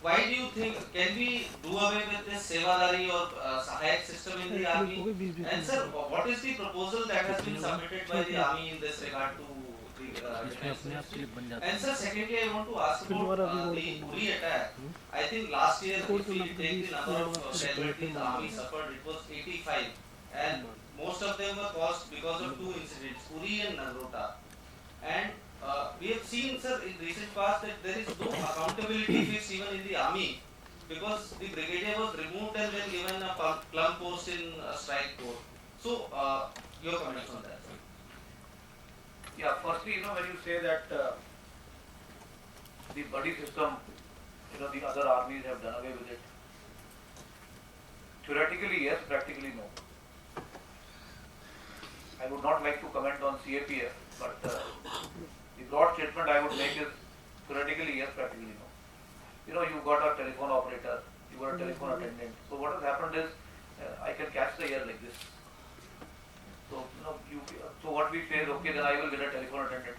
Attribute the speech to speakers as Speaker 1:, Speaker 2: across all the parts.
Speaker 1: why do you think can we do away with this Sevadari or Sahayak system in the army? And sir, what is the proposal that has been submitted by the army in this regard to the defense ministry? And sir, secondly, I want to ask about the Uri attack. I think last year, if we take the number of casualties the army suffered, it was 85, and most of them were caused because of two incidents, Uri and Nagrota. And we have seen, sir, in recent past that there is no accountability fixed even in the army because the brigadier was removed and then given a plum post in strike corps. So, your comments on that, sir?
Speaker 2: Yeah, firstly, when you say that the buddy system, the other armies have done away with it. Theoretically, yes, practically, no. I would not like to comment on CAPF, but the broad statement I would make is theoretically, yes, practically, no. You've got a telephone operator, you've got a telephone attendant. So what has happened is, I can catch the air like this. So, so what we say is, okay, then I will get a telephone attendant.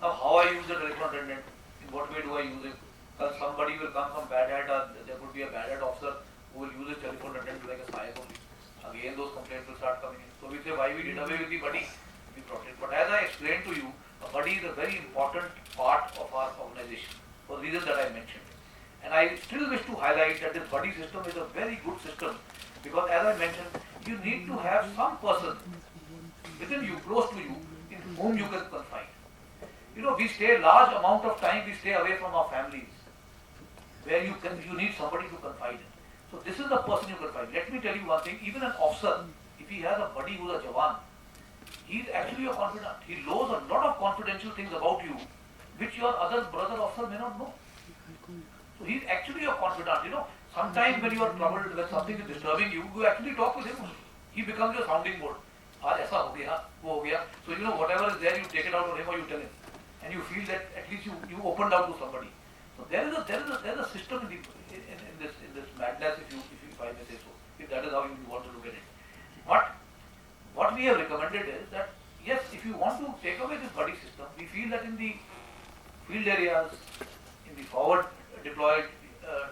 Speaker 2: Now, how I use the telephone attendant, in what way do I use it? Because somebody will come from bad hat, or there could be a bad hat officer who will use his telephone attendant like a Sahayak only. Again, those complaints will start coming in. So we say, why we did away with the buddy? We brought it. But as I explained to you, a buddy is a very important part of our organization for the reasons that I mentioned. And I still wish to highlight that this buddy system is a very good system because, as I mentioned, you need to have some person within you, close to you, in whom you can confide. We stay a large amount of time, we stay away from our families, where you need somebody to confide in. So this is the person you confide. Let me tell you one thing, even an officer, if he has a buddy who's a Jawan, he is actually a confidant. He knows a lot of confidential things about you, which your other brother officer may not know. So he is actually a confidant. Sometimes when you are troubled, when something is disturbing you, you actually talk with him. He becomes your sounding board. Aisa ho gaya, wo ho gaya. So whatever is there, you take it out on him or you tell him, and you feel that at least you opened out to somebody. So there is a system in this madness, if I may say so, if that is how you want to look at it. But what we have recommended is that yes, if you want to take away this buddy system, we feel that in the field areas, in the forward deployed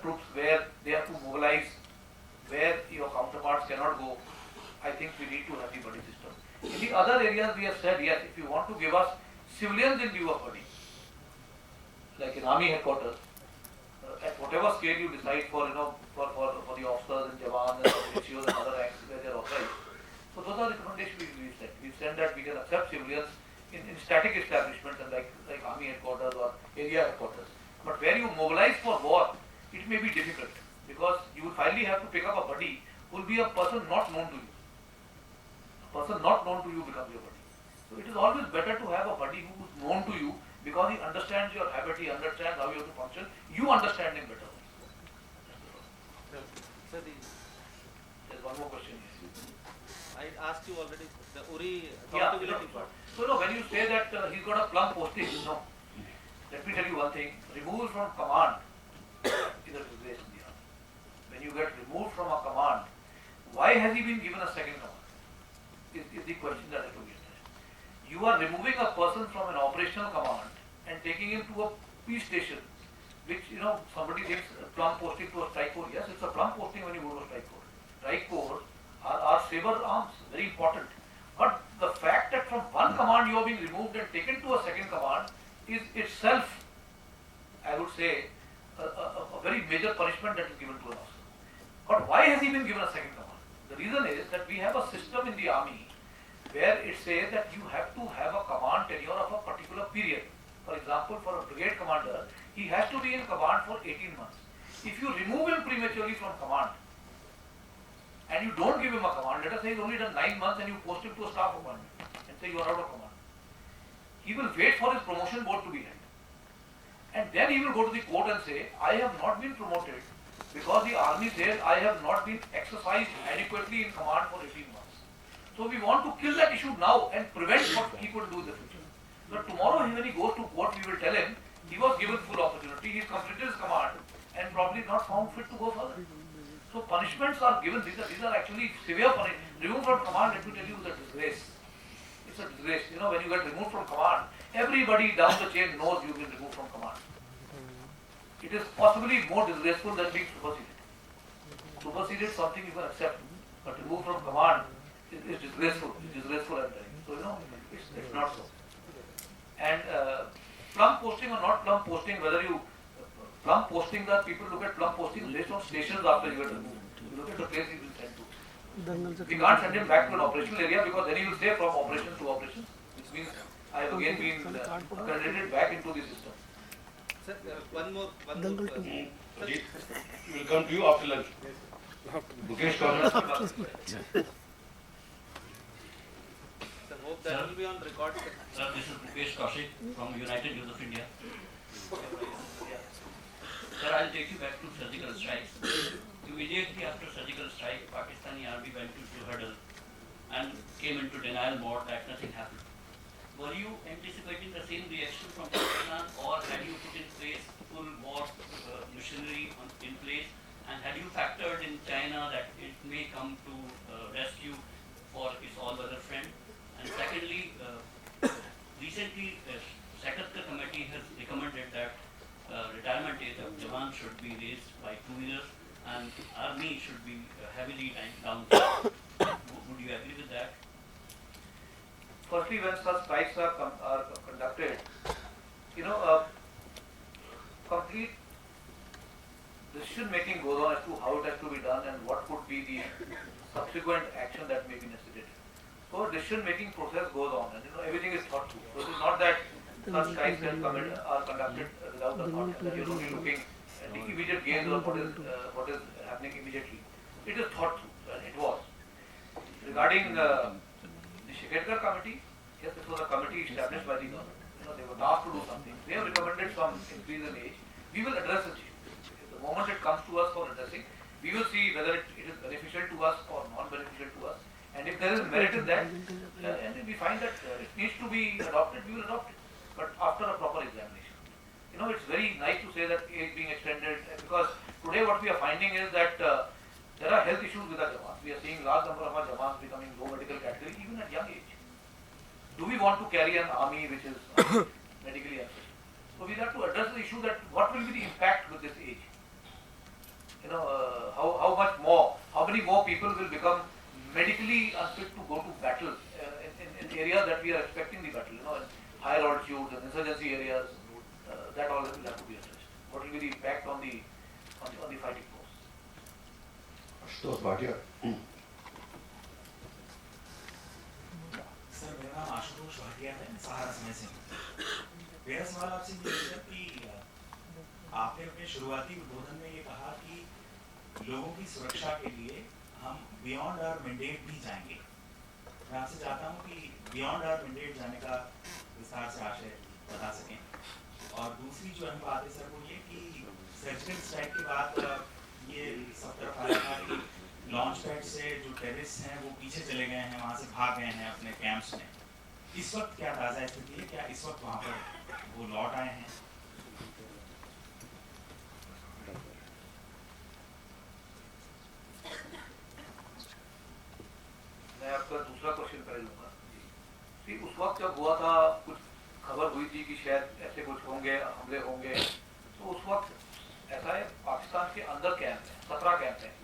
Speaker 2: troops where they have to mobilize, where your counterparts cannot go, I think we need to have the buddy system. In the other areas, we have said yes, if you want to give us civilians in lieu of buddy, like in army headquarters, at whatever scale you decide for the officers and jawans and ratios and other ranks where they are authorized. So those are the recommendations we've said. We've said that we can accept civilians in static establishments and like army headquarters or area headquarters. But where you mobilize for war, it may be difficult because you will finally have to pick up a buddy who will be a person not known to you. A person not known to you becomes your buddy. So it is always better to have a buddy who is known to you because he understands your habit, he understands how you have to function, you understand him better.
Speaker 1: Sir,
Speaker 2: there's one more question.
Speaker 1: I asked you already the Uri accountability part.
Speaker 2: So when you say that he's got a plum posting, let me tell you one thing, removal from command is a disgrace in the army. When you get removed from a command, why has he been given a second command? Is the question that I told you. You are removing a person from an operational command and taking him to a peace station, which somebody thinks plum posting to a strike corps. Yes, it's a plum posting when you go to a strike corps. Strike corps are saber arms, very important. But the fact that from one command you are being removed and taken to a second command is itself, I would say, a very major punishment that is given to an officer. But why has he been given a second command? The reason is that we have a system in the army where it says that you have to have a command tenure of a particular period. For example, for a brigade commander, he has to be in command for 18 months. If you remove him prematurely from command and you don't give him a command, let us say he's only done 9 months and you post him to a staff appointment and say you are out of command, he will wait for his promotion board to be held. And then he will go to the court and say, I have not been promoted because the army says I have not been exercised adequately in command for 18 months. So we want to kill that issue now and prevent what he could do in the future. But tomorrow when he goes to court, we will tell him he was given full opportunity, he completed his command and probably not found fit to go further. So punishments are given, these are actually severe punishments. Removed from command, let me tell you, is a disgrace. It's a disgrace. When you get removed from command, everybody down the chain knows you've been removed from command. it is possibly more disgraceful than being superseded. Superseded something you can accept, but removed from command is disgraceful. It's disgraceful, I'm telling you. So, it's not so. And plum posting or not plum posting, whether you plum posting, that people look at plum posting based on stations after you get removed. You look at the place he will send to. We can't send him back to an operational area because then he will stay from operations to operations, which means I have again been accredited back into the system.
Speaker 1: Sir, one more question.
Speaker 3: We will come to you after lunch. Mukesh Kaushik.
Speaker 1: Sir, hope that will be on record.
Speaker 4: Sir, this is Mukesh Kaushik from United Youth of India. Sir, I'll take you back to surgical strikes. Immediately after surgical strike, Pakistani army went into huddle and came into denial mode that nothing happened. Were you anticipating the same reaction from Pakistan, or had you put in place full war machinery in place, and had you factored in China that it may come to rescue for its all-weather friend? And secondly, recently Sakatkar committee has recommended that retirement age of Jawan should be raised by 2 years and army should be heavily down. Would you agree with that?
Speaker 2: Firstly, when such strikes are conducted, complete decision making goes on as to how it has to be done and what could be the subsequent action that may be necessitated. So decision making process goes on, and everything is thought through. So it is not that such strikes are conducted without a thought, that you're only looking at the immediate gains or what is happening immediately. It is thought through, and it was. Regarding the Sakatkar committee, yes, this was a committee established by the government. They were asked to do something. They have recommended some increase in age. We will address it. The moment it comes to us for addressing, we will see whether it is beneficial to us or non-beneficial to us. And if there is merit in that, and if we find that it needs to be adopted, we will adopt it. But after a proper examination. It's very nice to say that age being extended, because today what we are finding is that there are health issues with our Jawans. We are seeing large number of our Jawans becoming low medical category even at young age. Do we want to carry an army which is medically unfit? So we have to address the issue that what will be the impact with this age? How much more, how many more people will become medically unfit to go to battle in areas that we are expecting the battle, in higher altitudes and insurgency areas, that all will have to be addressed. What will be the impact on the fighting force?
Speaker 3: Ashutosh Bhatia.
Speaker 5: Sir, मेरा नाम आशुतोष भाटिया है, सहारा समय से। मेरा सवाल आपसे ये है कि आपने अपने शुरुआती उद्बोधन में ये कहा कि लोगों की सुरक्षा के लिए हम बियॉन्ड आवर मैंडेट भी जाएंगे। मैं आपसे चाहता हूँ कि बियॉन्ड आवर मैंडेट जाने का विस्तार से आशय बता सकें। और दूसरी जो अहम बात है सर, वो ये कि सर्जिकल स्ट्राइक के बाद ये सब तरफ आया था कि लॉन्च पैड से जो टेररिस्ट हैं वो पीछे चले गए हैं, वहाँ से भाग गए हैं अपने कैंप्स में। इस वक्त क्या ताज़ा स्थिति है? क्या इस वक्त वहाँ पर वो लौट आए हैं?
Speaker 2: मैं आपका दूसरा क्वेश्चन पहले लूँगा कि उस वक्त जब हुआ था, कुछ खबर हुई थी कि शायद ऐसे कुछ होंगे, हमले होंगे, तो उस वक्त ऐसा है, पाकिस्तान के अंदर कैंप है, 17 कैंप हैं।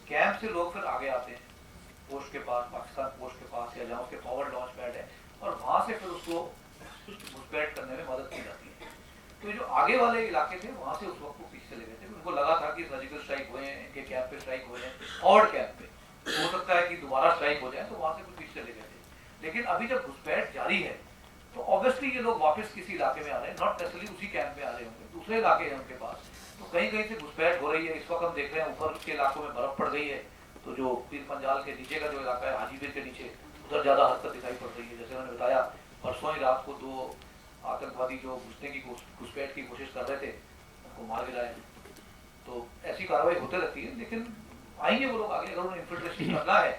Speaker 2: कैंप से लोग फिर आगे आते हैं पोस्ट के पास, पाकिस्तान पोस्ट के पास, या जहाँ उसके फॉरवर्ड लॉन्च पैड है, और वहाँ से फिर उसको घुसपैठ करने में मदद की जाती है। तो जो आगे वाले इलाके थे, वहाँ से उस वक्त वो पीछे चले गए थे। उनको लगा था कि सर्जिकल स्ट्राइक हुए हैं, इनके कैंप पे स्ट्राइक हुए हैं, फॉरवर्ड कैंप पे, तो हो सकता है कि दोबारा स्ट्राइक हो जाए, तो वहाँ से कुछ पीछे चले गए थे। लेकिन अभी जब घुसपैठ जारी है, तो ऑब्वियसली ये लोग वापस किसी इलाके में आ रहे हैं, नॉट नेसेसरली उसी कैंप में आ रहे होंगे, दूसरे इलाके हैं उनके पास, तो कहीं कहीं से घुसपैठ हो रही है। इस वक्त हम देख रहे हैं ऊपर के इलाकों में बर्फ पड़ गई है, तो जो पीर पंजाल के नीचे का जो इलाका है, हाजीपीर के नीचे, उधर ज्यादा हरकत दिखाई पड़ रही है। जैसे मैंने बताया, परसों ही रात को 2 आतंकवादी जो घुसने की घुसपैठ की कोशिश कर रहे थे, उनको मार गिराया। तो ऐसी कार्रवाई होते रहती है, लेकिन आएंगे वो लोग आगे। अगर उन्हें इन्फिल्ट्रेशन करना है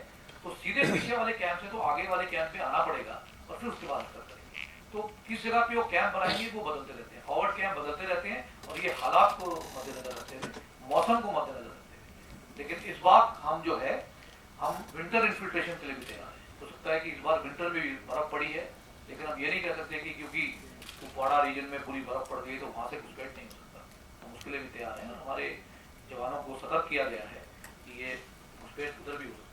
Speaker 2: तो सीधे पीछे वाले कैंप से तो आगे वाले कैंप में आना पड़ेगा, और फिर उसके बाद करेंगे। तो किस जगह पे वो कैंप बनाएंगे वो बदलते रहते हैं, फॉरवर्ड कैंप बदलते रहते हैं, और ये हालात को मद्देनजर रखते हुए, मौसम को मद्देनजर रखते हुए। लेकिन इस बार हम जो है, हम विंटर इन्फिल्ट्रेशन के लिए भी तैयार हैं। हो सकता है कि इस बार विंटर में भी बर्फ पड़ी है, लेकिन हम ये नहीं कह सकते कि क्योंकि कुपवाड़ा रीजन में पूरी बर्फ पड़ गई तो वहाँ से घुसपैठ नहीं हो सकता। मुश्किलें भी तैयार हैं। हमारे जवानों को सतर्क किया गया है कि ये मुश्किलें उधर भी हो सकती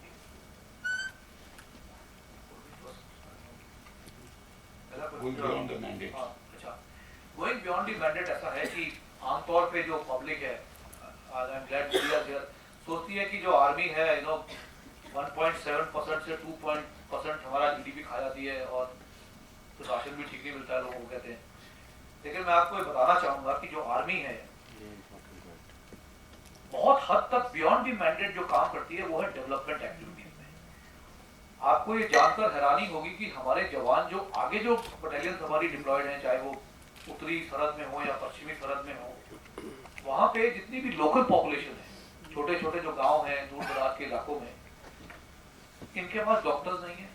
Speaker 3: Going beyond the mandate.
Speaker 2: है। अच्छा, गोइंग बियॉन्ड द मैंडेट ऐसा है कि आमतौर पे जो पब्लिक है, I am glad we are here, सोचती है कि जो आर्मी है 1.7% से 2% हमारा जीडीपी खा जाती है और तो राशन भी ठीक नहीं मिलता है लोगों को कहते हैं। लेकिन मैं आपको ये बताना चाहूंगा कि जो आर्मी है बहुत हद तक बियॉन्ड द मैंडेट जो काम करती है वो है डेवलपमेंट एक्टिविटीज में। आपको ये जानकर हैरानी होगी कि हमारे जवान जो आगे जो बटालियन हमारी डिप्लॉयड हैं, चाहे वो उत्तरी सरहद में हो या पश्चिमी सरहद में हो, वहां पे जितनी भी लोकल पॉपुलेशन है, छोटे छोटे जो गांव हैं दूर दराज के इलाकों में, इनके पास डॉक्टर्स नहीं है।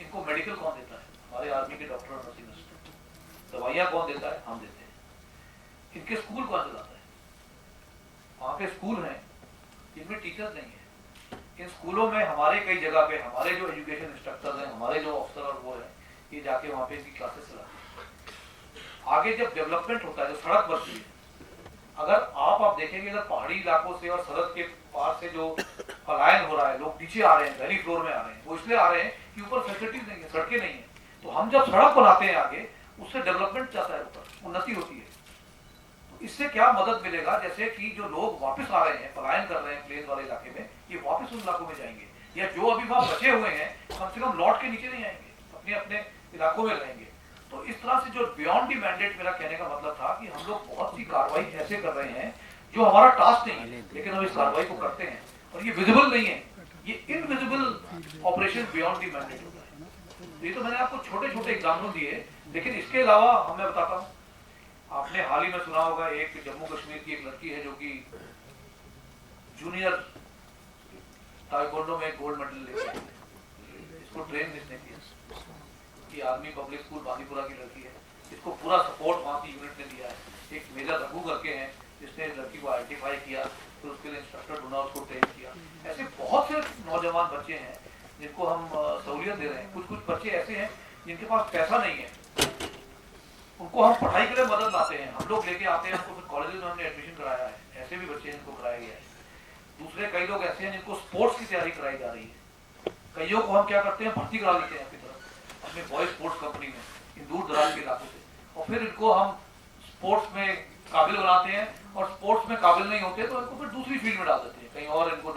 Speaker 2: इनको मेडिकल कौन देता है? हमारे आर्मी के डॉक्टर और नर्सिंग असिस्टेंट। दवाइयाँ कौन देता है? हम देते हैं। इनके स्कूल कौन चलाता है? वहाँ पे स्कूल हैं जिनमें टीचर्स नहीं है। इन स्कूलों में हमारे कई जगह पे हमारे जो एजुकेशन इंस्ट्रक्टर्स हैं, हमारे जो अफसर और वो हैं, ये जाके वहाँ पे इनकी क्लासेस चलाते हैं। आगे जब डेवलपमेंट होता है, जो सड़क बनती है, अगर आप देखेंगे अगर पहाड़ी इलाकों से और सरहद के पार से जो पलायन हो रहा है, लोग नीचे आ रहे हैं, वैली फ्लोर में आ रहे हैं, वो इसलिए आ रहे हैं कि ऊपर फैसिलिटीज नहीं है, सड़कें नहीं है। तो हम जब सड़क बनाते हैं आगे, उससे डेवलपमेंट जाता है, ऊपर उन्नति होती है। तो इससे क्या मदद मिलेगा? जैसे कि जो लोग वापस आ रहे हैं, पलायन कर रहे हैं प्लेन वाले इलाके में, ये वापस उन इलाकों में जाएंगे, या जो अभी वहां बचे हुए हैं कम से कम लौट के नीचे नहीं आएंगे, अपने अपने इलाकों में रहेंगे। तो इस तरह से जो बियॉन्ड द मैंडेट, मेरा कहने का मतलब था कि हम लोग बहुत सी कार्रवाई ऐसे कर रहे हैं जो हमारा टास्क नहीं है, लेकिन हम इस कार्रवाई को करते हैं और ये विजिबल नहीं है, ये invisible operation beyond the mandate होता है। ये तो मैंने आपको छोटे छोटे एग्जाम्पल दिए, लेकिन इसके अलावा मैं बताता हूँ, आपने हाल ही में सुना होगा एक जम्मू कश्मीर की एक लड़की है जो कि जूनियर ताइक्वांडो में गोल्ड मेडल लेके आई है। इसको ट्रेन किसने किया? ये आर्मी पब्लिक स्कूल बांदीपुरा की लड़की है। इसको पूरा सपोर्ट वहाँ की यूनिट ने दिया है। एक मेजर रघु करके हैं जिसने लड़की को आइडेंटिफाई किया, फिर उसके लिए इंस्ट्रक्टर ढूंढा, उसको ट्रेन किया। ऐसे बहुत से नौजवान बच्चे हैं जिनको हम सहूलियत दे रहे हैं। कुछ कुछ बच्चे ऐसे हैं जिनके पास पैसा नहीं है, उनको हम पढ़ाई के लिए मदद लाते हैं, हम लोग लेके आते हैं, उनको फिर कॉलेज में हमने एडमिशन कराया है। ऐसे भी बच्चे जिनको कराया गया है। दूसरे कई लोग ऐसे हैं जिनको स्पोर्ट्स की तैयारी कराई जा रही है। कईयों को हम क्या करते हैं, भर्ती करा लेते हैं अपनी तरफ अपने बॉयज स्पोर्ट्स कंपनी में इन दूर दराज के इलाकों से, और फिर इनको हम स्पोर्ट्स में काबिल बनाते हैं, और स्पोर्ट्स में काबिल नहीं होते तो इनको फिर दूसरी फील्ड में डाल देते हैं, कहीं और इनको